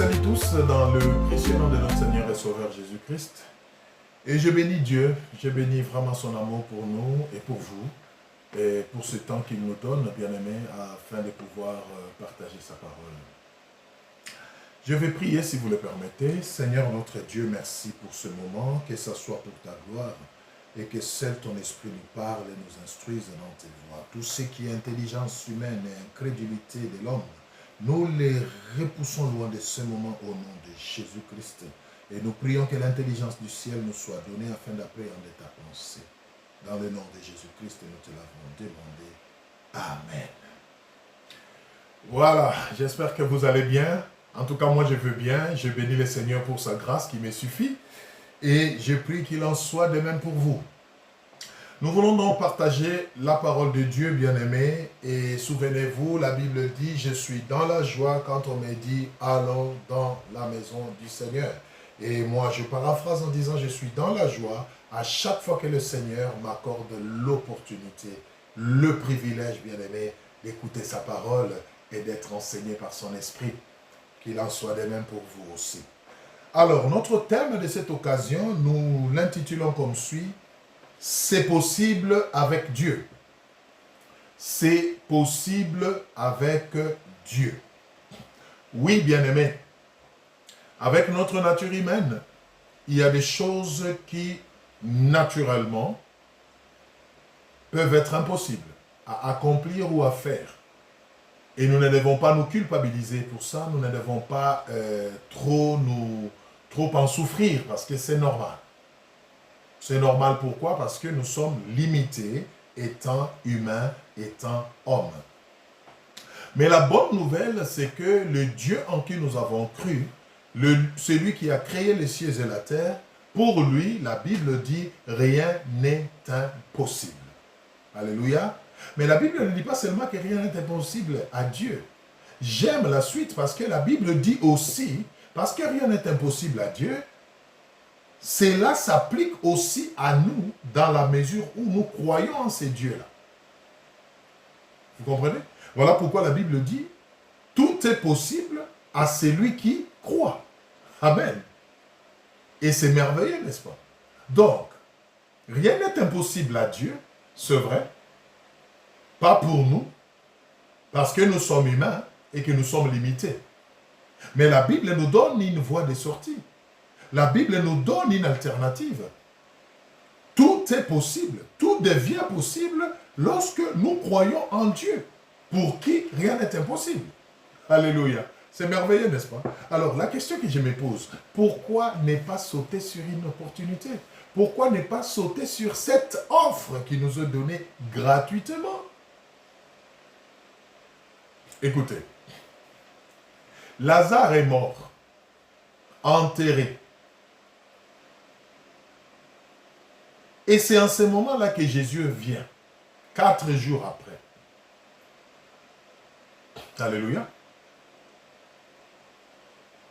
salue tous dans le précieux nom de notre Seigneur et Sauveur Jésus-Christ. Et je bénis Dieu, je bénis vraiment son amour pour nous et pour vous, et pour ce temps qu'il nous donne, bien-aimés, afin de pouvoir partager sa parole. Je vais prier si vous le permettez. Seigneur notre Dieu, merci pour ce moment, que ce soit pour ta gloire, et que seul ton esprit nous parle et nous instruise dans tes voies. Tout ce qui est intelligence humaine et incrédulité de l'homme, nous les repoussons loin de ce moment au nom de Jésus-Christ. Et nous prions que l'intelligence du ciel nous soit donnée afin d'appréhender ta pensée. Dans le nom de Jésus-Christ, nous te l'avons demandé. Amen. Voilà, j'espère que vous allez bien. En tout cas, moi je veux bien. Je bénis le Seigneur pour sa grâce qui me suffit. Et je prie qu'il en soit de même pour vous. Nous voulons donc partager la parole de Dieu, bien-aimé. Et souvenez-vous, la Bible dit, je suis dans la joie quand on me dit, allons dans la maison du Seigneur. Et moi, je paraphrase en disant, je suis dans la joie à chaque fois que le Seigneur m'accorde l'opportunité, le privilège, bien-aimé, d'écouter sa parole et d'être enseigné par son esprit. Qu'il en soit de même pour vous aussi. Alors, notre thème de cette occasion, nous l'intitulons comme suit. C'est possible avec Dieu. C'est possible avec Dieu. Oui, bien-aimés, avec notre nature humaine, il y a des choses qui, naturellement, peuvent être impossibles à accomplir ou à faire. Et nous ne devons pas nous culpabiliser pour ça, nous ne devons pas trop en souffrir parce que c'est normal. C'est normal pourquoi? Parce que nous sommes limités, étant humains, étant hommes. Mais la bonne nouvelle, c'est que le Dieu en qui nous avons cru, celui qui a créé les cieux et la terre, pour lui, la Bible dit, rien n'est impossible. Alléluia. Mais la Bible ne dit pas seulement que rien n'est impossible à Dieu. J'aime la suite parce que la Bible dit aussi, parce que rien n'est impossible à Dieu, cela s'applique aussi à nous dans la mesure où nous croyons en ces dieux-là. Vous comprenez? Voilà pourquoi la Bible dit, tout est possible à celui qui croit. Amen. Et c'est merveilleux, n'est-ce pas? Donc, rien n'est impossible à Dieu, c'est vrai. Pas pour nous, parce que nous sommes humains et que nous sommes limités. Mais la Bible nous donne une voie de sortie. La Bible nous donne une alternative. Tout est possible, tout devient possible lorsque nous croyons en Dieu, pour qui rien n'est impossible. Alléluia. C'est merveilleux, n'est-ce pas? Alors, la question que je me pose, pourquoi ne pas sauter sur une opportunité? Pourquoi ne pas sauter sur cette offre qui nous est donnée gratuitement? Écoutez, Lazare est mort, enterré. Et c'est en ce moment-là que Jésus vient, 4 jours après. Alléluia.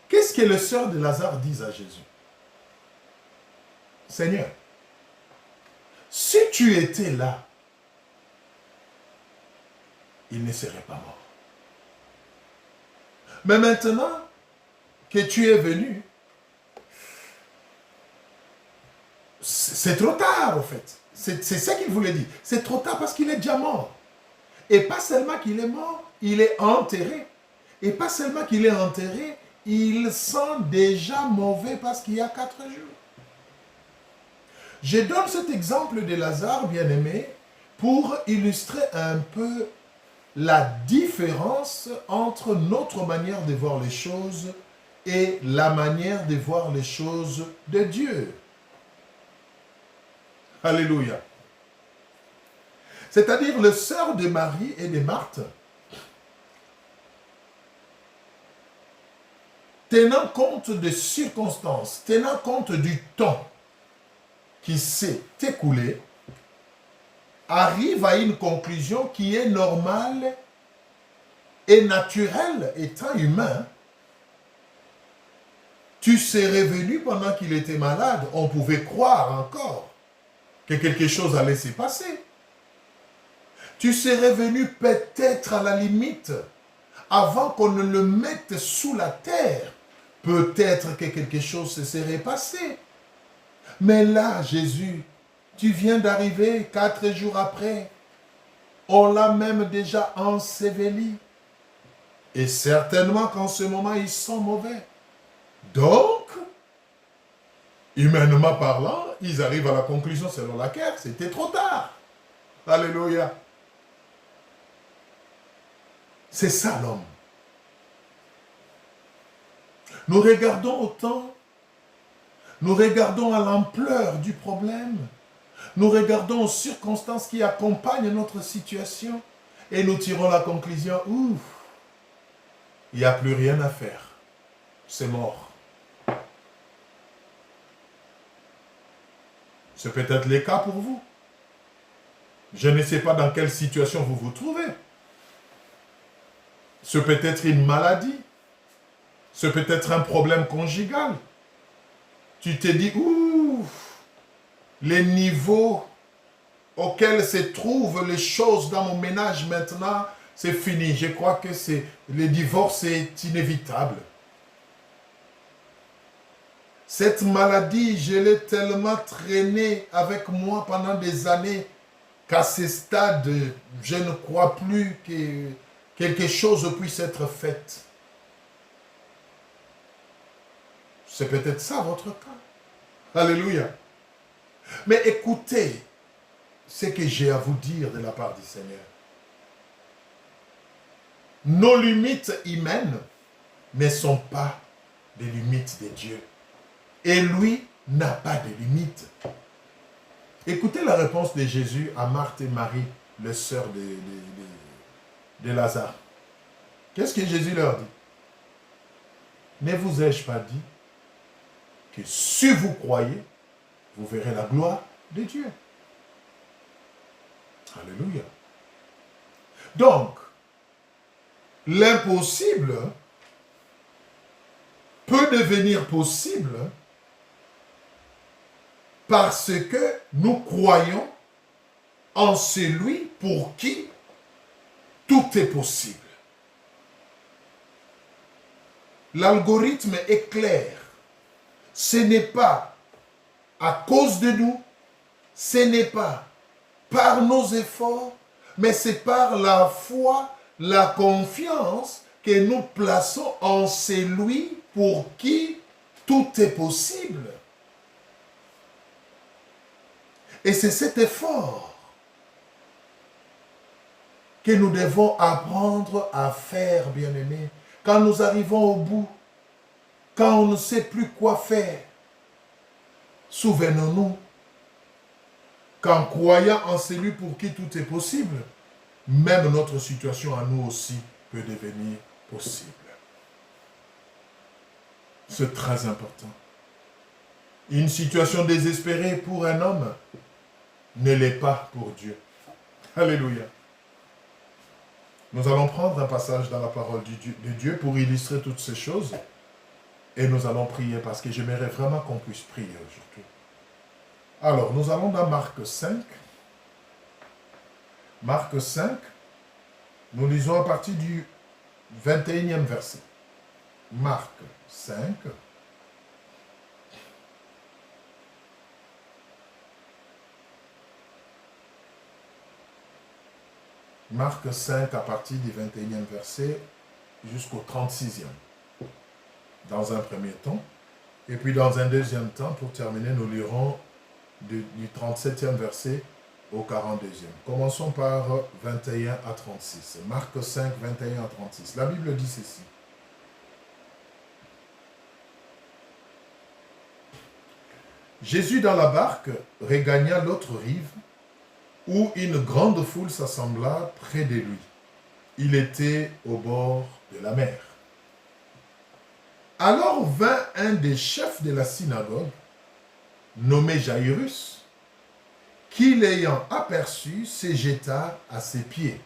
Qu'est-ce que les sœurs de Lazare disent à Jésus? Seigneur, si tu étais là, il ne serait pas mort. Mais maintenant que tu es venu, c'est trop tard, en fait. C'est ça qu'il voulait dire. C'est trop tard parce qu'il est déjà mort. Et pas seulement qu'il est mort, il est enterré. Et pas seulement qu'il est enterré, il sent déjà mauvais parce qu'il y a 4 jours. Je donne cet exemple de Lazare, bien-aimé, pour illustrer un peu la différence entre notre manière de voir les choses et la manière de voir les choses de Dieu. Alléluia. C'est-à-dire les sœurs de Marie et de Marthe, tenant compte des circonstances, tenant compte du temps qui s'est écoulé, arrivent à une conclusion qui est normale et naturelle, étant humain. Tu serais venu pendant qu'il était malade, on pouvait croire encore que quelque chose allait se passer. Tu serais venu peut-être à la limite, avant qu'on ne le mette sous la terre, peut-être que quelque chose se serait passé. Mais là, Jésus, tu viens d'arriver 4 jours après. On l'a même déjà enseveli. Et certainement qu'en ce moment, ils sont mauvais. Donc, humainement parlant, ils arrivent à la conclusion selon laquelle c'était trop tard. Alléluia. C'est ça l'homme. Nous regardons au temps, nous regardons à l'ampleur du problème, nous regardons aux circonstances qui accompagnent notre situation et nous tirons la conclusion, ouf, il n'y a plus rien à faire, c'est mort. C'est peut-être le cas pour vous. Je ne sais pas dans quelle situation vous vous trouvez. C'est peut-être une maladie. C'est peut-être un problème conjugal. Tu te dis, ouf, les niveaux auxquels se trouvent les choses dans mon ménage maintenant, c'est fini. Je crois que le divorce est inévitable. Cette maladie, je l'ai tellement traînée avec moi pendant des années qu'à ce stade, je ne crois plus que quelque chose puisse être fait. C'est peut-être ça votre cas. Alléluia. Mais écoutez ce que j'ai à vous dire de la part du Seigneur. Nos limites humaines ne sont pas des limites de Dieu. Et lui n'a pas de limites. Écoutez la réponse de Jésus à Marthe et Marie, les sœurs de Lazare. Qu'est-ce que Jésus leur dit? Ne vous ai-je pas dit que si vous croyez, vous verrez la gloire de Dieu. Alléluia. Donc, l'impossible peut devenir possible parce que nous croyons en celui pour qui tout est possible. L'algorithme est clair. Ce n'est pas à cause de nous, ce n'est pas par nos efforts, mais c'est par la foi, la confiance que nous plaçons en celui pour qui tout est possible. Et c'est cet effort que nous devons apprendre à faire, bien-aimés. Quand nous arrivons au bout, quand on ne sait plus quoi faire, souvenons-nous qu'en croyant en celui pour qui tout est possible, même notre situation à nous aussi peut devenir possible. C'est très important. Une situation désespérée pour un homme ne l'est pas pour Dieu. Alléluia. Nous allons prendre un passage dans la parole de Dieu pour illustrer toutes ces choses. Et nous allons prier parce que j'aimerais vraiment qu'on puisse prier aujourd'hui. Alors, nous allons dans Marc 5. Marc 5, nous lisons à partir du 21e verset. Marc 5. Marc 5 à partir du 21e verset jusqu'au 36e. Dans un premier temps. Et puis dans un deuxième temps, pour terminer, nous lirons du 37e verset au 42e. Commençons par 21 à 36. Marc 5, 21 à 36. La Bible dit ceci. Jésus dans la barque regagna l'autre rive, où une grande foule s'assembla près de lui. Il était au bord de la mer. Alors vint un des chefs de la synagogue, nommé Jairus, qui l'ayant aperçu, se jeta à ses pieds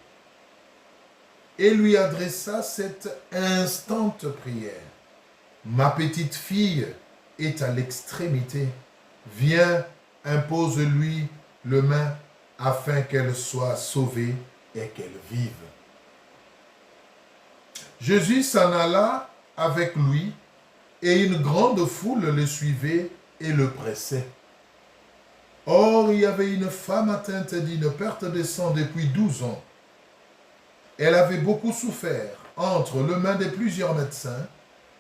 et lui adressa cette instante prière. Ma petite fille est à l'extrémité. Viens, impose-lui le main afin qu'elle soit sauvée et qu'elle vive. Jésus s'en alla avec lui et une grande foule le suivait et le pressait. Or, il y avait une femme atteinte d'une perte de sang depuis 12 ans. Elle avait beaucoup souffert entre les mains de plusieurs médecins.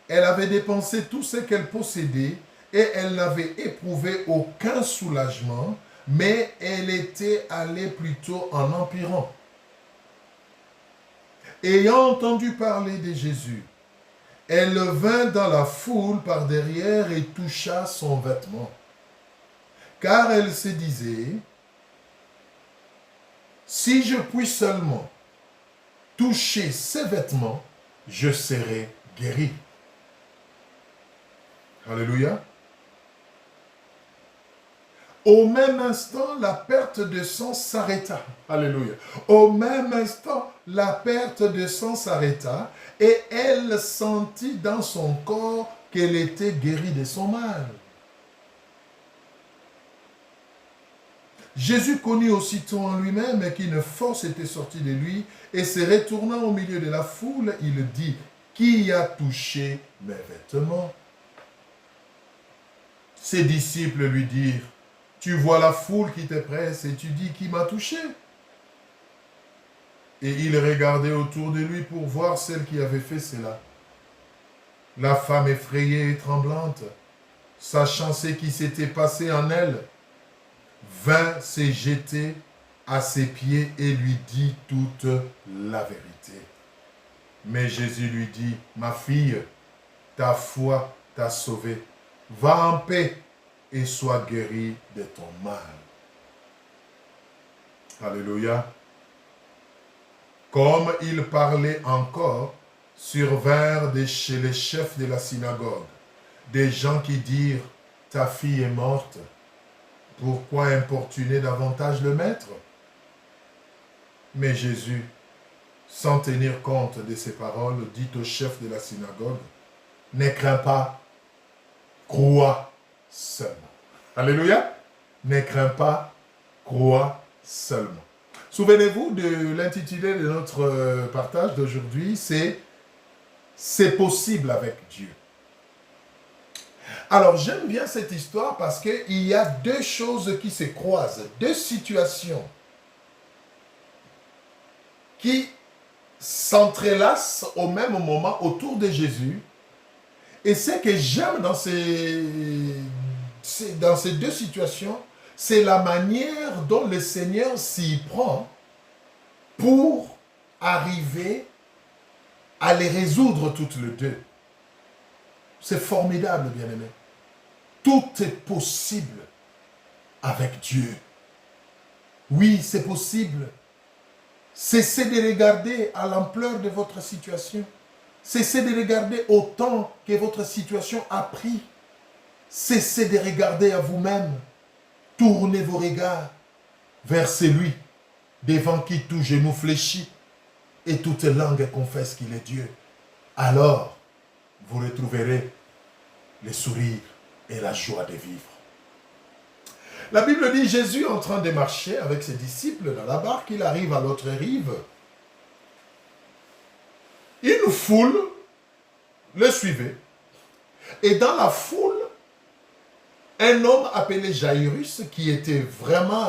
Elle avait dépensé tout ce qu'elle possédait et elle n'avait éprouvé aucun soulagement, mais elle était allée plutôt en empirant. Ayant entendu parler de Jésus, elle vint dans la foule par derrière et toucha son vêtement. Car elle se disait, si je puis seulement toucher ses vêtements, je serai guéri. Alléluia. Au même instant, la perte de sang s'arrêta. Alléluia. Au même instant, la perte de sang s'arrêta et elle sentit dans son corps qu'elle était guérie de son mal. Jésus connut aussitôt en lui-même qu'une force était sortie de lui et se retournant au milieu de la foule, il dit, « Qui a touché mes vêtements ?» Ses disciples lui dirent, « Tu vois la foule qui te presse et tu dis, qui m'a touché ?» Et il regardait autour de lui pour voir celle qui avait fait cela. La femme effrayée et tremblante, sachant ce qui s'était passé en elle, vint se jeter à ses pieds et lui dit toute la vérité. Mais Jésus lui dit, « Ma fille, ta foi t'a sauvée. Va en paix et sois guérie de ton mal. » Alléluia. Comme il parlait encore, survinrent chez les chefs de la synagogue des gens qui dirent, « Ta fille est morte. Pourquoi importuner davantage le maître ?» Mais Jésus, sans tenir compte de ces paroles, dit au chef de la synagogue, « Ne crains pas, crois seulement. » Alléluia. Ne crains pas, crois seulement. Souvenez-vous de l'intitulé de notre partage d'aujourd'hui, c'est possible avec Dieu. Alors, j'aime bien cette histoire parce qu'il y a deux choses qui se croisent, deux situations qui s'entrelacent au même moment autour de Jésus. Et ce que j'aime dans ces deux situations, c'est la manière dont le Seigneur s'y prend pour arriver à les résoudre toutes les deux. C'est formidable, bien-aimé. Tout est possible avec Dieu. Oui, c'est possible. Cessez de regarder à l'ampleur de votre situation. Cessez de regarder au temps que votre situation a pris. Cessez de regarder à vous-même. Tournez vos regards vers celui devant qui tout genou fléchit et toute langue confesse qu'il est Dieu. Alors, vous retrouverez le sourire et la joie de vivre. La Bible dit, Jésus en train de marcher avec ses disciples dans la barque, il arrive à l'autre rive. Une foule le suivait. Et dans la foule, un homme appelé Jairus, qui était vraiment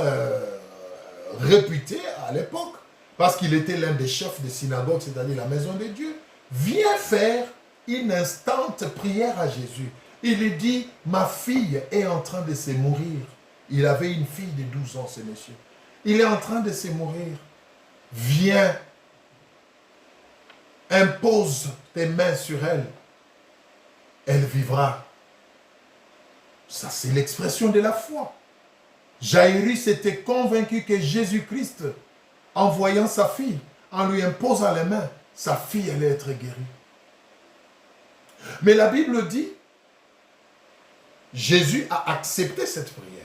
réputé à l'époque, parce qu'il était l'un des chefs de synagogue, c'est-à-dire la maison de Dieu, vient faire une instante prière à Jésus. Il lui dit, ma fille est en train de se mourir. Il avait une fille de 12 ans, ce monsieur. Il est en train de se mourir. Viens, impose tes mains sur elle. Elle vivra. Ça, c'est l'expression de la foi. Jairus était convaincu que Jésus-Christ, en voyant sa fille, en lui imposant les mains, sa fille allait être guérie. Mais la Bible dit, Jésus a accepté cette prière.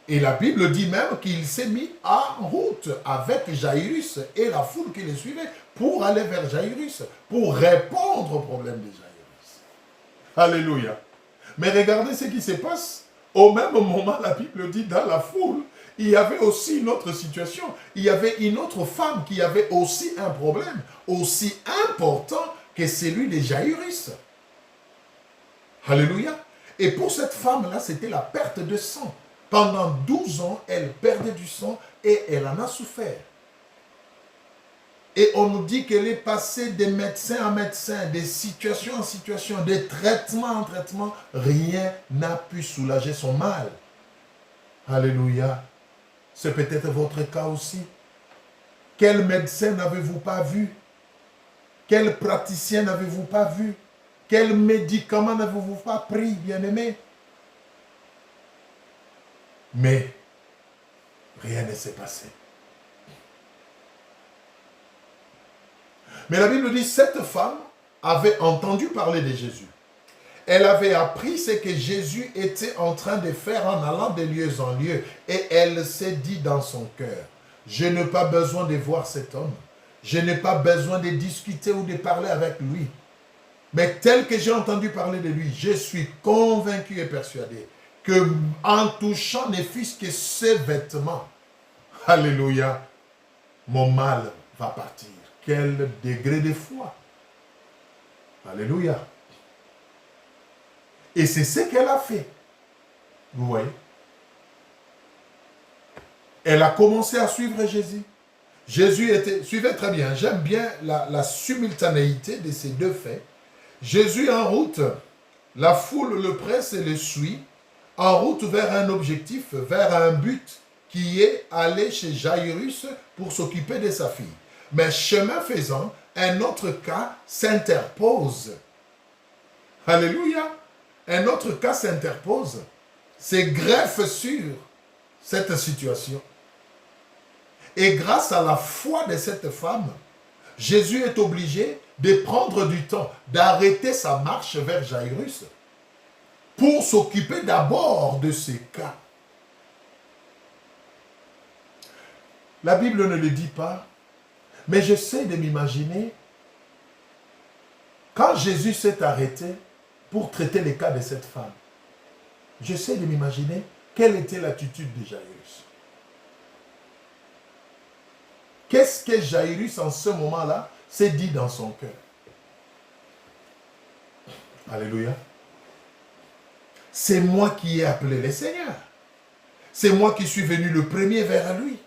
Et la Bible dit même qu'il s'est mis en route avec Jairus et la foule qui le suivait pour aller vers Jairus, pour répondre au problème de Jairus. Alléluia. Mais regardez ce qui se passe. Au même moment, la Bible dit, dans la foule, il y avait aussi une autre situation. Il y avait une autre femme qui avait aussi un problème, aussi important que celui de Jairus. Alléluia. Et pour cette femme-là, c'était la perte de sang. Pendant 12 ans, elle perdait du sang et elle en a souffert. Et on nous dit qu'elle est passée de médecin en médecin, de situation en situation, de traitement en traitement. Rien n'a pu soulager son mal. Alléluia. C'est peut-être votre cas aussi. Quel médecin n'avez-vous pas vu? Quel praticien n'avez-vous pas vu? Quel médicament n'avez-vous pas pris, bien-aimé? Mais rien ne s'est passé. Mais la Bible dit, cette femme avait entendu parler de Jésus. Elle avait appris ce que Jésus était en train de faire en allant de lieu en lieu. Et elle s'est dit dans son cœur, je n'ai pas besoin de voir cet homme. Je n'ai pas besoin de discuter ou de parler avec lui. Mais tel que j'ai entendu parler de lui, je suis convaincu et persuadé que en touchant ne fût-ce que ses vêtements, alléluia, mon mal va partir. Quel degré de foi. Alléluia. Et c'est ce qu'elle a fait. Vous voyez? Elle a commencé à suivre Jésus. Jésus était... Suivez très bien. J'aime bien la simultanéité de ces deux faits. Jésus en route, la foule le presse et le suit, en route vers un objectif, vers un but qui est aller chez Jairus pour s'occuper de sa fille. Mais chemin faisant, un autre cas s'interpose. Alléluia. Un autre cas s'interpose. C'est greffe sur cette situation. Et grâce à la foi de cette femme, Jésus est obligé de prendre du temps, d'arrêter sa marche vers Jairus pour s'occuper d'abord de ces cas. La Bible ne le dit pas, mais j'essaie de m'imaginer quand Jésus s'est arrêté pour traiter les cas de cette femme. J'essaie de m'imaginer quelle était l'attitude de Jairus. Qu'est-ce que Jairus en ce moment-là s'est dit dans son cœur? Alléluia. C'est moi qui ai appelé le Seigneur. C'est moi qui suis venu le premier vers lui.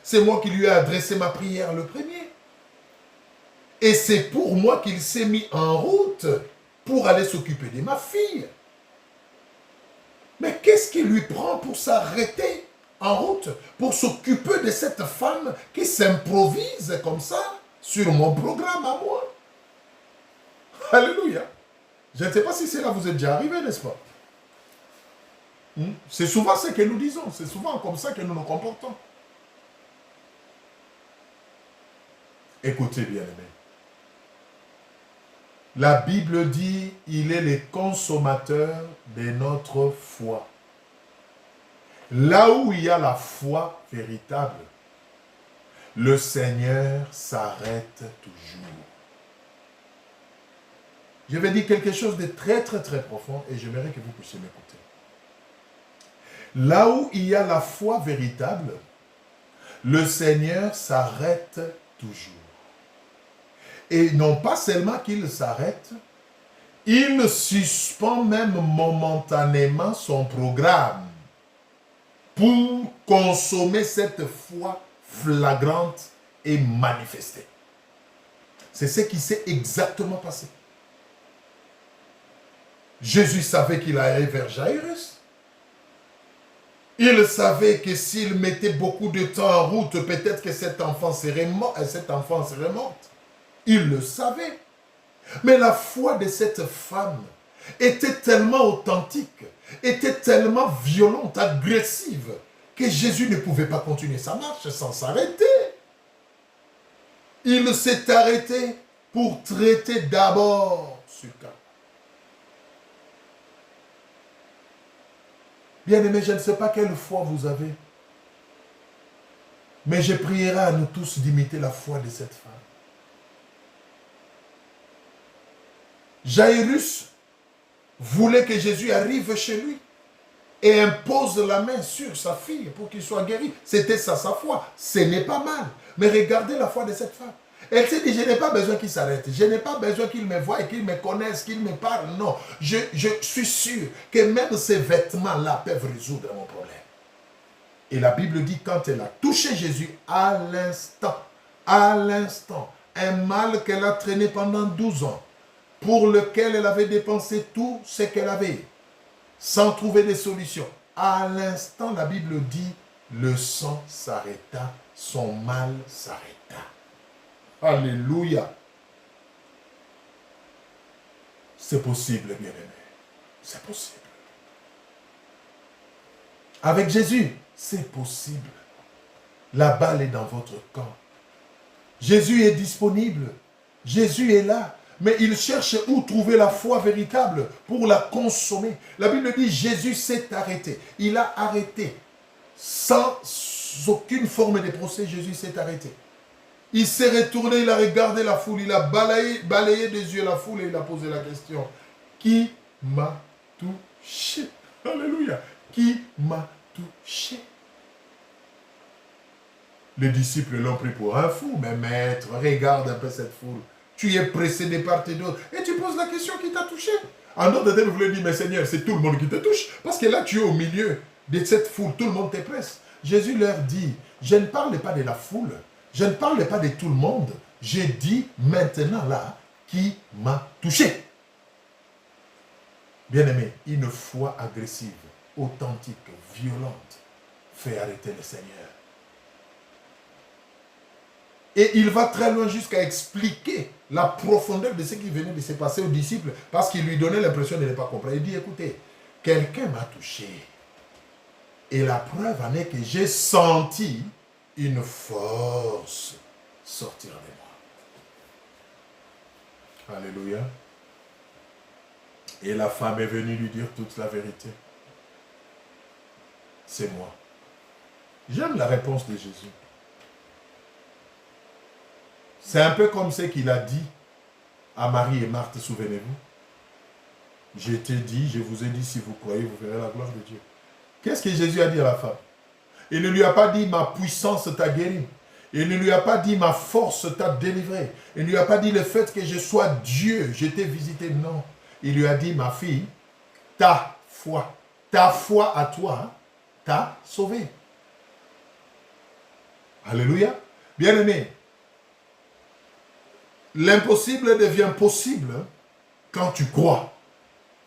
C'est moi qui lui ai adressé ma prière le premier. Et c'est pour moi qu'il s'est mis en route pour aller s'occuper de ma fille. Mais qu'est-ce qui lui prend pour s'arrêter en route, pour s'occuper de cette femme qui s'improvise comme ça sur mon programme à moi? Alléluia. Je ne sais pas si cela vous est déjà arrivé, n'est-ce pas? C'est souvent ce que nous disons, c'est souvent comme ça que nous nous comportons. Écoutez bien, aimés. La Bible dit, il est le consommateur de notre foi. Là où il y a la foi véritable, le Seigneur s'arrête toujours. Je vais dire quelque chose de très très très profond et j'aimerais que vous puissiez m'écouter. Là où il y a la foi véritable, le Seigneur s'arrête toujours. Et non pas seulement qu'il s'arrête, il suspend même momentanément son programme pour consommer cette foi flagrante et manifestée. C'est ce qui s'est exactement passé. Jésus savait qu'il allait vers Jairus. Il savait que s'il mettait beaucoup de temps en route, peut-être que cet enfant serait mort. Il le savait. Mais la foi de cette femme était tellement authentique, était tellement violente, agressive, que Jésus ne pouvait pas continuer sa marche sans s'arrêter. Il s'est arrêté pour traiter d'abord ce cas. Bien-aimés, je ne sais pas quelle foi vous avez, mais je prierai à nous tous d'imiter la foi de cette femme. Jairus voulait que Jésus arrive chez lui et impose la main sur sa fille pour qu'il soit guéri. C'était ça sa foi. Ce n'est pas mal. Mais regardez la foi de cette femme. Elle s'est dit, je n'ai pas besoin qu'il s'arrête. Je n'ai pas besoin qu'il me voie et qu'il me connaisse, qu'il me parle. Non, je suis sûr que même ces vêtements-là peuvent résoudre mon problème. Et la Bible dit, quand elle a touché Jésus, à l'instant, un mal qu'elle a traîné pendant 12 ans, pour lequel elle avait dépensé tout ce qu'elle avait, sans trouver de solution. À l'instant, la Bible dit, le sang s'arrêta, son mal s'arrêta. Alléluia. C'est possible, bien-aimé. C'est possible. Avec Jésus, c'est possible. La balle est dans votre camp. Jésus est disponible. Jésus est là. Mais il cherche où trouver la foi véritable pour la consommer. La Bible dit Jésus s'est arrêté. Il a arrêté. Sans aucune forme de procès, Jésus s'est arrêté. Il s'est retourné, il a regardé la foule, il a balayé des yeux la foule et il a posé la question. Qui m'a touché? Alléluia. Qui m'a touché? Les disciples l'ont pris pour un fou. Mais maître, regarde un peu cette foule. Tu es précédé par tes d'autres. Et tu poses la question qui t'a touché. En d'autres termes, vous voulez dire, mais Seigneur, c'est tout le monde qui te touche. Parce que là, tu es au milieu de cette foule. Tout le monde te presse. Jésus leur dit, je ne parle pas de la foule. Je ne parle pas de tout le monde. J'ai dit maintenant là, qui m'a touché. Bien-aimé, une foi agressive, authentique, violente, fait arrêter le Seigneur. Et il va très loin jusqu'à expliquer la profondeur de ce qui venait de se passer aux disciples, parce qu'il lui donnait l'impression de ne pas comprendre. Il dit, écoutez, quelqu'un m'a touché. Et la preuve en est que j'ai senti une force sortir de moi. Alléluia. Et la femme est venue lui dire toute la vérité. C'est moi. J'aime la réponse de Jésus. C'est un peu comme ce qu'il a dit à Marie et Marthe, souvenez-vous. Je t'ai dit, je vous ai dit, si vous croyez, vous verrez la gloire de Dieu. Qu'est-ce que Jésus a dit à la femme? Il ne lui a pas dit, ma puissance t'a guéri. Il ne lui a pas dit, ma force t'a délivré. Il ne lui a pas dit le fait que je sois Dieu, je t'ai visité. Non. Il lui a dit, ma fille, ta foi à toi t'a sauvé. Alléluia. Bien-aimé, l'impossible devient possible quand tu crois,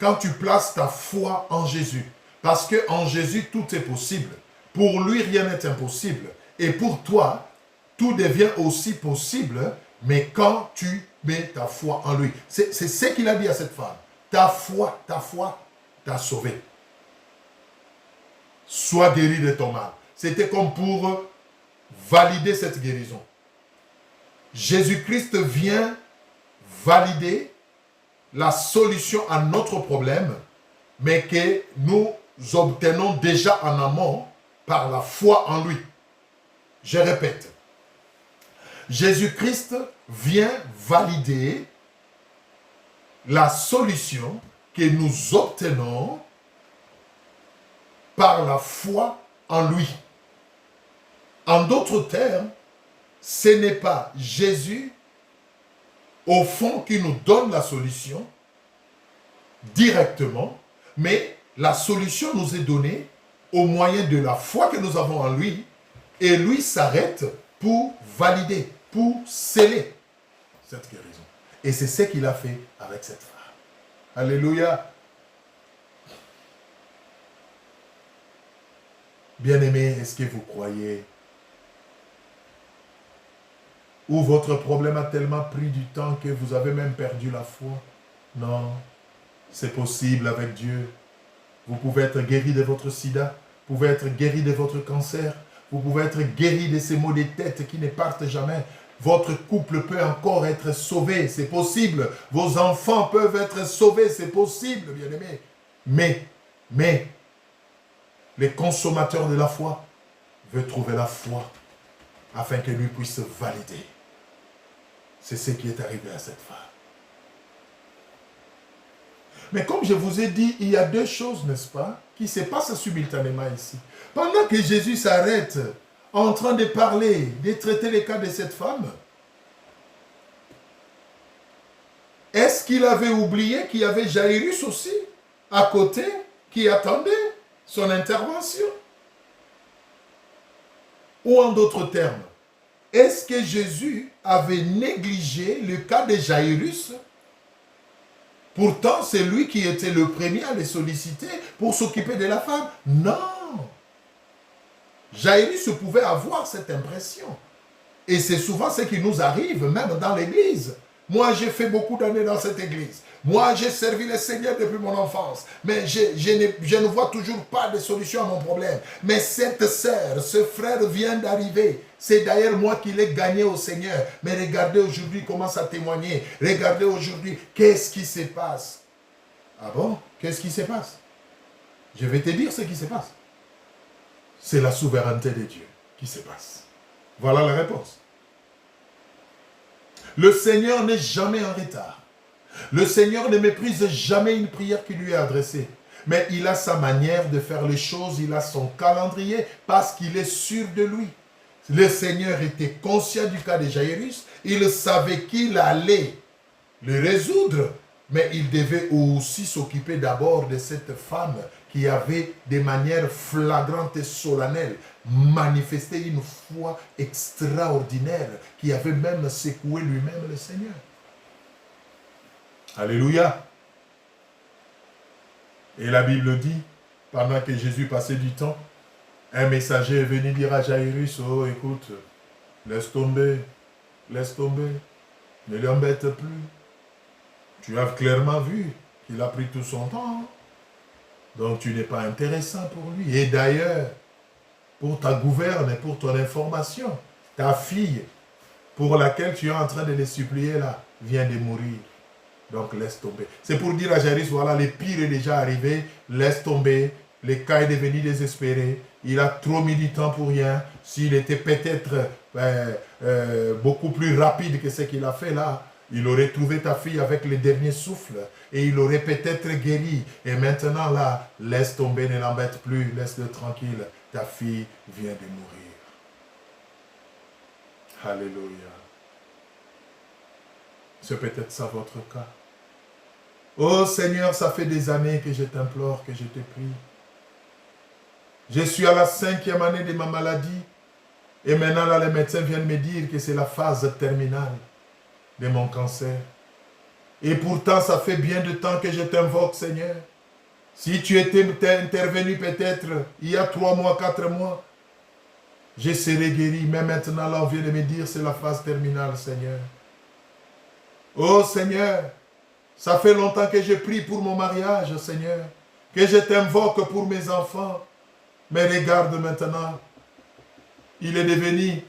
quand tu places ta foi en Jésus. Parce qu'en Jésus, tout est possible. Pour lui, rien n'est impossible. Et pour toi, tout devient aussi possible, mais quand tu mets ta foi en lui. C'est ce qu'il a dit à cette femme. Ta foi t'a sauvé. Sois guéri de ton mal. C'était comme pour valider cette guérison. Jésus-Christ vient valider la solution à notre problème, mais que nous obtenons déjà en amont par la foi en lui. Je répète, Jésus-Christ vient valider la solution que nous obtenons par la foi en lui. En d'autres termes, ce n'est pas Jésus, au fond, qui nous donne la solution directement, mais la solution nous est donnée au moyen de la foi que nous avons en lui, et lui s'arrête pour valider, pour sceller cette guérison. Et c'est ce qu'il a fait avec cette femme. Alléluia. Bien-aimés, est-ce que vous croyez? Ou votre problème a tellement pris du temps que vous avez même perdu la foi? Non, c'est possible avec Dieu. Vous pouvez être guéri de votre sida, vous pouvez être guéri de votre cancer, vous pouvez être guéri de ces maux de tête qui ne partent jamais. Votre couple peut encore être sauvé, c'est possible. Vos enfants peuvent être sauvés, c'est possible, bien-aimés. Mais, le consommateur de la foi veut trouver la foi afin que lui puisse valider. C'est ce qui est arrivé à cette femme. Mais comme je vous ai dit, il y a deux choses, n'est-ce pas, qui se passent simultanément ici. Pendant que Jésus s'arrête en train de parler, de traiter les cas de cette femme, Est-ce qu'il avait oublié qu'il y avait Jairus aussi, à côté, qui attendait son intervention? Ou en d'autres termes, est-ce que Jésus avait négligé le cas de Jairus? Pourtant, c'est lui qui était le premier à les solliciter pour s'occuper de la femme. Non! Jairus pouvait avoir cette impression. Et c'est souvent ce qui nous arrive, même dans l'église. Moi, j'ai fait beaucoup d'années dans cette église. Moi, j'ai servi le Seigneur depuis mon enfance. Mais je ne vois toujours pas de solution à mon problème. Mais cette sœur, ce frère vient d'arriver. C'est d'ailleurs moi qui l'ai gagné au Seigneur. Mais regardez aujourd'hui, il commence à témoigner. Regardez aujourd'hui, qu'est-ce qui se passe? Ah bon? Qu'est-ce qui se passe? Je vais te dire ce qui se passe. C'est la souveraineté de Dieu qui se passe. Voilà la réponse. Le Seigneur n'est jamais en retard. Le Seigneur ne méprise jamais une prière qui lui est adressée. Mais il a sa manière de faire les choses, il a son calendrier parce qu'il est sûr de lui. Le Seigneur était conscient du cas de Jairus, il savait qu'il allait le résoudre, mais il devait aussi s'occuper d'abord de cette femme qui avait de manière flagrante et solennelle manifesté une foi extraordinaire qui avait même secoué lui-même le Seigneur. Alléluia. Et la Bible dit, pendant que Jésus passait du temps, un messager est venu dire à Jairus, oh écoute, laisse tomber, ne l'embête plus. Tu as clairement vu qu'il a pris tout son temps. Donc tu n'es pas intéressant pour lui. Et d'ailleurs, pour ta gouverne et pour ton information, ta fille, pour laquelle tu es en train de les supplier là, vient de mourir. Donc laisse tomber. C'est pour dire à Jairus, voilà, le pire est déjà arrivé, laisse tomber. Le cas est devenu désespéré. Il a trop mis du temps pour rien. S'il était peut-être beaucoup plus rapide que ce qu'il a fait là, il aurait trouvé ta fille avec le dernier souffle et il aurait peut-être guéri. Et maintenant là, laisse tomber, ne l'embête plus, laisse-le tranquille. Ta fille vient de mourir. Alléluia. C'est peut-être ça votre cas. Oh Seigneur, ça fait des années que je t'implore, que je te prie. Je suis à la 5e année de ma maladie. Et maintenant, là, les médecins viennent me dire que c'est la phase terminale de mon cancer. Et pourtant, ça fait bien de temps que je t'invoque, Seigneur. Si tu étais intervenu peut-être il y a 3 mois, 4 mois, je serais guéri. Mais maintenant, là, on vient de me dire c'est la phase terminale, Seigneur. Oh Seigneur, ça fait longtemps que je prie pour mon mariage, Seigneur. Que je t'invoque pour mes enfants. Mais regarde maintenant, il est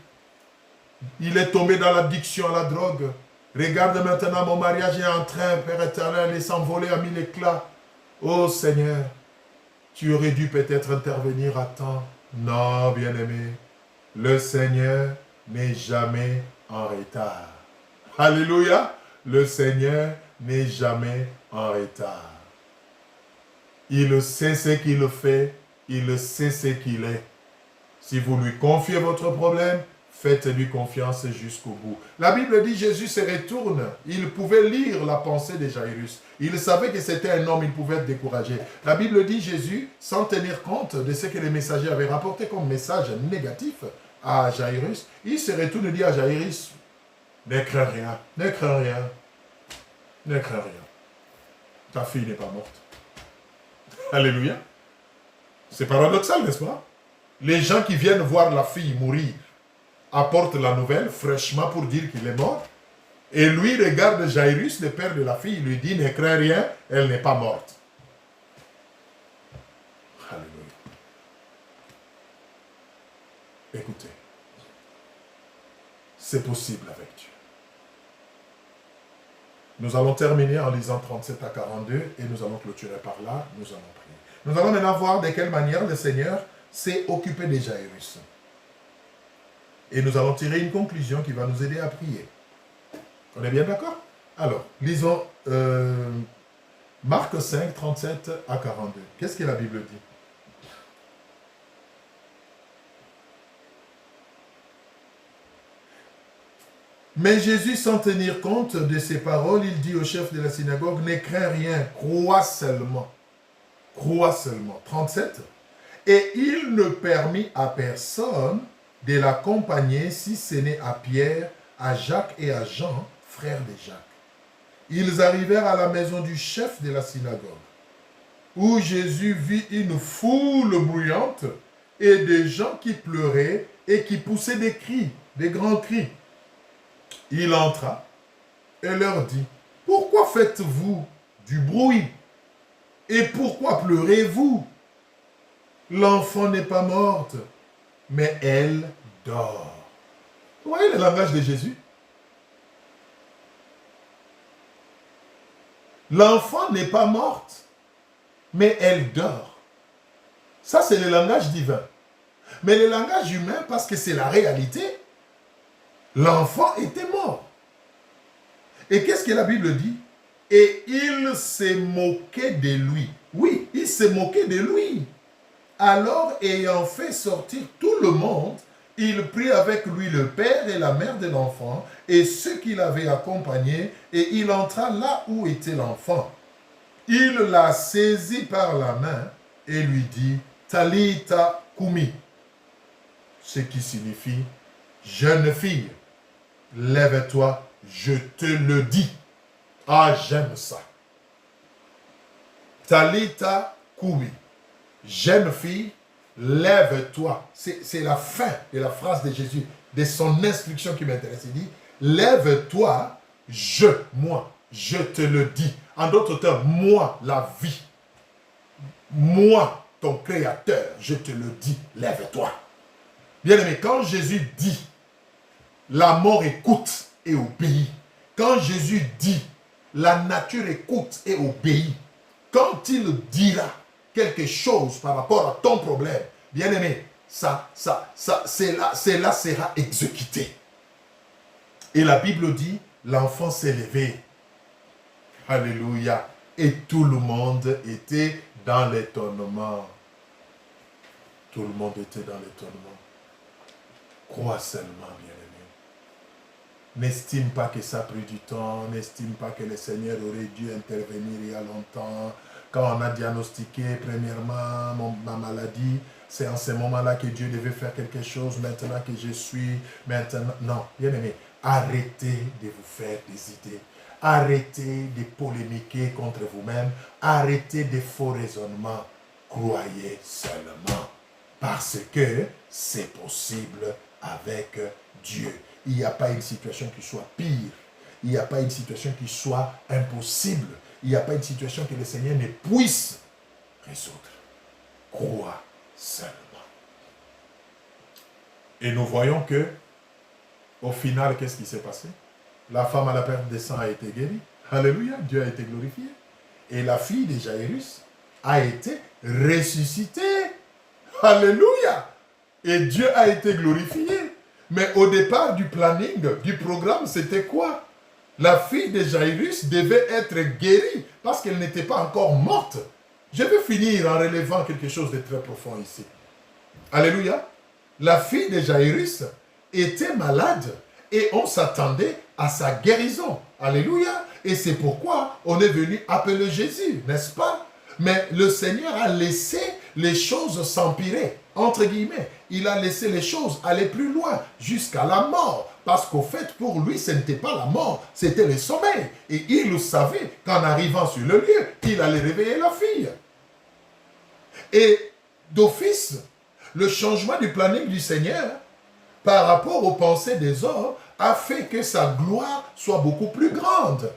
tombé dans l'addiction à la drogue. Regarde maintenant, mon mariage est en train, Père éternel, de s'envoler à 1000 éclats. Oh Seigneur, tu aurais dû peut-être intervenir à temps. Non, bien-aimé, le Seigneur n'est jamais en retard. Alléluia, le Seigneur n'est jamais en retard. Il sait ce qu'il fait, il sait ce qu'il est. Si vous lui confiez votre problème, faites-lui confiance jusqu'au bout. La Bible dit Jésus se retourne. Il pouvait lire la pensée de Jairus. Il savait que c'était un homme, il pouvait être découragé. La Bible dit Jésus, sans tenir compte de ce que les messagers avaient rapporté comme message négatif à Jairus, il se retourne et dit à Jairus, ne crains rien, ne crains rien, ne crains rien. Ta fille n'est pas morte. Alléluia. C'est paradoxal, n'est-ce pas? Les gens qui viennent voir la fille mourir apportent la nouvelle fraîchement pour dire qu'il est mort. Et lui regarde Jairus, le père de la fille, lui dit, ne crains rien, elle n'est pas morte. Alléluia. Écoutez, c'est possible avec Dieu. Nous allons terminer en lisant 37 à 42 et nous allons clôturer par là, nous allons prier. Nous allons maintenant voir de quelle manière le Seigneur s'est occupé de Jairus. Et nous allons tirer une conclusion qui va nous aider à prier. On est bien d'accord? Alors, lisons Marc 5, 37 à 42. Qu'est-ce que la Bible dit? Mais Jésus, sans tenir compte de ces paroles, il dit au chef de la synagogue, ne crains rien, crois seulement. Crois seulement. 37. Et il ne permit à personne de l'accompagner si ce n'est à Pierre, à Jacques et à Jean, frères de Jacques. Ils arrivèrent à la maison du chef de la synagogue, où Jésus vit une foule bruyante et des gens qui pleuraient et qui poussaient des cris, des grands cris. Il entra et leur dit, « Pourquoi faites-vous du bruit? Et pourquoi pleurez-vous? L'enfant n'est pas morte, mais elle dort. » Vous voyez le langage de Jésus? L'enfant n'est pas morte, mais elle dort. Ça, c'est le langage divin. Mais le langage humain, parce que c'est la réalité, l'enfant était mort. Et qu'est-ce que la Bible dit? Et il s'est moqué de lui. Oui, il s'est moqué de lui. Alors, ayant fait sortir tout le monde, il prit avec lui le père et la mère de l'enfant et ceux qui l'avaient accompagné, et il entra là où était l'enfant. Il la saisit par la main et lui dit, Talitha Kumi, ce qui signifie, jeune fille, lève-toi, je te le dis. Ah, j'aime ça. Talitha Kumi, jeune fille, lève-toi. C'est la fin de la phrase de Jésus, de son instruction qui m'intéresse. Il dit, lève-toi, moi, je te le dis. En d'autres termes, moi, la vie, moi, ton créateur, je te le dis, lève-toi. Bien aimé, quand Jésus dit, la mort écoute et obéit. Quand Jésus dit, la nature écoute et obéit. Quand il dira quelque chose par rapport à ton problème, bien aimé, cela sera exécuté. Et la Bible dit, l'enfant s'est levé. Alléluia. Et tout le monde était dans l'étonnement. Tout le monde était dans l'étonnement. Crois seulement, bien-aimé. N'estime pas que ça a pris du temps. N'estime pas que le Seigneur aurait dû intervenir il y a longtemps. Quand on a diagnostiqué, premièrement, ma maladie, c'est en ce moment-là que Dieu devait faire quelque chose. Maintenant que je suis, maintenant... Non, bien-aimé, arrêtez de vous faire des idées. Arrêtez de polémiquer contre vous-même. Arrêtez de faux raisonnements. Croyez seulement. Parce que c'est possible avec Dieu. Il n'y a pas une situation qui soit pire. Il n'y a pas une situation qui soit impossible. Il n'y a pas une situation que le Seigneur ne puisse résoudre. Crois seulement. Et nous voyons que, au final, qu'est-ce qui s'est passé? La femme à la perte de sang a été guérie. Alléluia, Dieu a été glorifié. Et la fille de Jairus a été ressuscitée. Alléluia. Et Dieu a été glorifié. Mais au départ du planning, du programme, c'était quoi? La fille de Jairus devait être guérie parce qu'elle n'était pas encore morte. Je vais finir en relevant quelque chose de très profond ici. Alléluia. La fille de Jairus était malade et on s'attendait à sa guérison. Alléluia. Et c'est pourquoi on est venu appeler Jésus, n'est-ce pas? Mais le Seigneur a laissé les choses s'empirer, entre guillemets. Il a laissé les choses aller plus loin, jusqu'à la mort. Parce qu'au fait, pour lui, ce n'était pas la mort, c'était le sommeil. Et il savait qu'en arrivant sur le lieu, il allait réveiller la fille. Et d'office, le changement du planning du Seigneur, par rapport aux pensées des hommes, a fait que sa gloire soit beaucoup plus grande.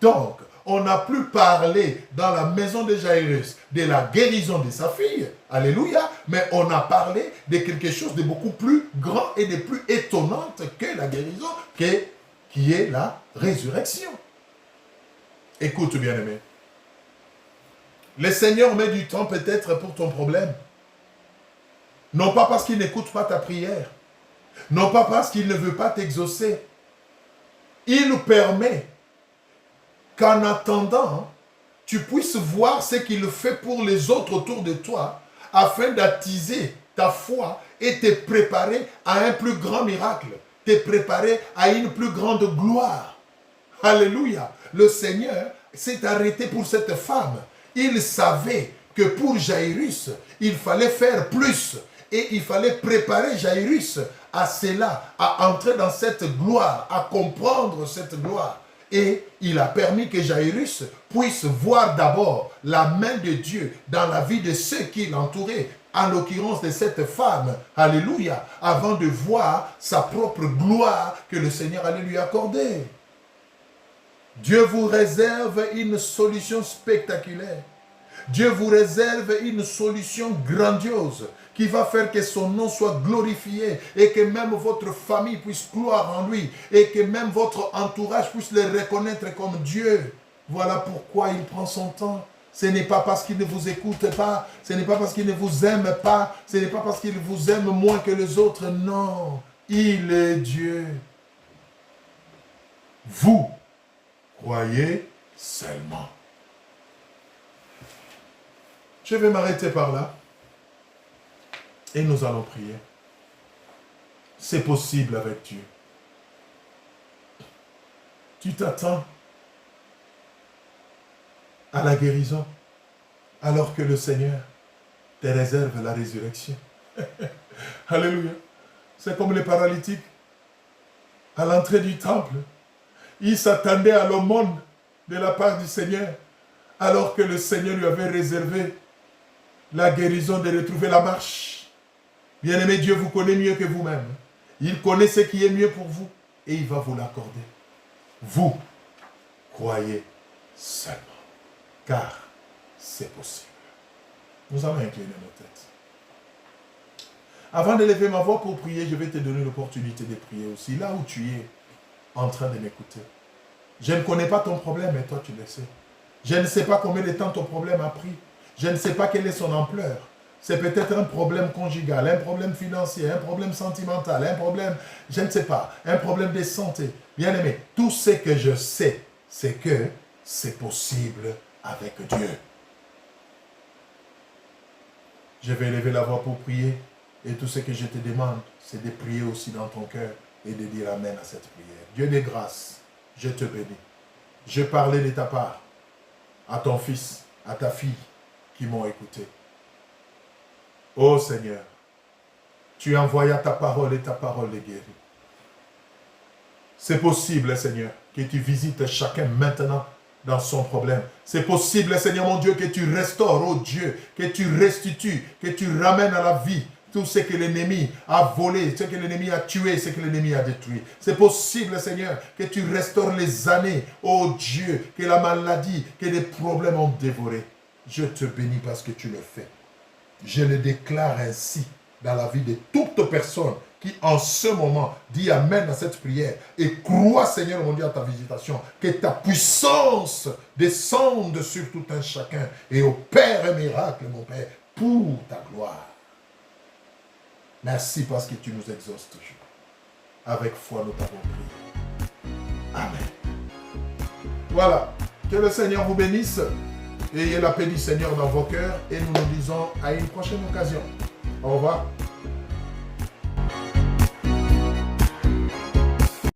Donc, on n'a plus parlé dans la maison de Jairus de la guérison de sa fille, alléluia, mais on a parlé de quelque chose de beaucoup plus grand et de plus étonnante que la guérison, qui est la résurrection. Écoute, bien-aimé, le Seigneur met du temps peut-être pour ton problème, non pas parce qu'il n'écoute pas ta prière, non pas parce qu'il ne veut pas t'exaucer. Il nous permet qu'en attendant, tu puisses voir ce qu'il fait pour les autres autour de toi, afin d'attiser ta foi et te préparer à un plus grand miracle, te préparer à une plus grande gloire. Alléluia. Le Seigneur s'est arrêté pour cette femme. Il savait que pour Jairus, il fallait faire plus. Et il fallait préparer Jairus à cela, à entrer dans cette gloire, à comprendre cette gloire. Et il a permis que Jairus puisse voir d'abord la main de Dieu dans la vie de ceux qui l'entouraient, en l'occurrence de cette femme, alléluia, avant de voir sa propre gloire que le Seigneur allait lui accorder. Dieu vous réserve une solution spectaculaire. Dieu vous réserve une solution grandiose qui va faire que son nom soit glorifié et que même votre famille puisse croire en lui et que même votre entourage puisse le reconnaître comme Dieu. Voilà pourquoi il prend son temps. Ce n'est pas parce qu'il ne vous écoute pas, ce n'est pas parce qu'il ne vous aime pas, ce n'est pas parce qu'il vous aime moins que les autres. Non, il est Dieu. Vous croyez seulement. Je vais m'arrêter par là et nous allons prier. C'est possible avec Dieu. Tu t'attends à la guérison alors que le Seigneur te réserve la résurrection. Alléluia. C'est comme les paralytiques à l'entrée du temple. Ils s'attendaient à l'aumône de la part du Seigneur alors que le Seigneur lui avait réservé la guérison de retrouver la marche. Bien-aimé, Dieu vous connaît mieux que vous-même. Il connaît ce qui est mieux pour vous et il va vous l'accorder. Vous croyez seulement, car c'est possible. Nous allons incliner nos têtes. Avant de lever ma voix pour prier, je vais te donner l'opportunité de prier aussi, là où tu es en train de m'écouter. Je ne connais pas ton problème, mais toi tu le sais. Je ne sais pas combien de temps ton problème a pris. Je ne sais pas quelle est son ampleur. C'est peut-être un problème conjugal, un problème financier, un problème sentimental, un problème, je ne sais pas, un problème de santé. Bien-aimé, tout ce que je sais, c'est que c'est possible avec Dieu. Je vais élever la voix pour prier et tout ce que je te demande, c'est de prier aussi dans ton cœur et de dire Amen à cette prière. Dieu de grâce, je te bénis. Je parlais de ta part à ton fils, à ta fille qui m'ont écouté. Ô Seigneur, tu envoyas ta parole et ta parole les guérit. C'est possible, Seigneur, que tu visites chacun maintenant dans son problème. C'est possible, Seigneur mon Dieu, que tu restaures, oh Dieu, que tu restitues, que tu ramènes à la vie tout ce que l'ennemi a volé, ce que l'ennemi a tué, ce que l'ennemi a détruit. C'est possible, Seigneur, que tu restaures les années, oh Dieu, que la maladie, que les problèmes ont dévoré. Je te bénis parce que tu le fais. Je le déclare ainsi dans la vie de toute personne qui en ce moment dit Amen à cette prière et croit, Seigneur mon Dieu, à ta visitation, que ta puissance descende sur tout un chacun et opère un miracle, mon Père, pour ta gloire. Merci parce que tu nous exauces toujours. Avec foi, nous t'avons prié. Amen. Voilà. Que le Seigneur vous bénisse. Ayez la paix du Seigneur dans vos cœurs et nous nous disons à une prochaine occasion. Au revoir.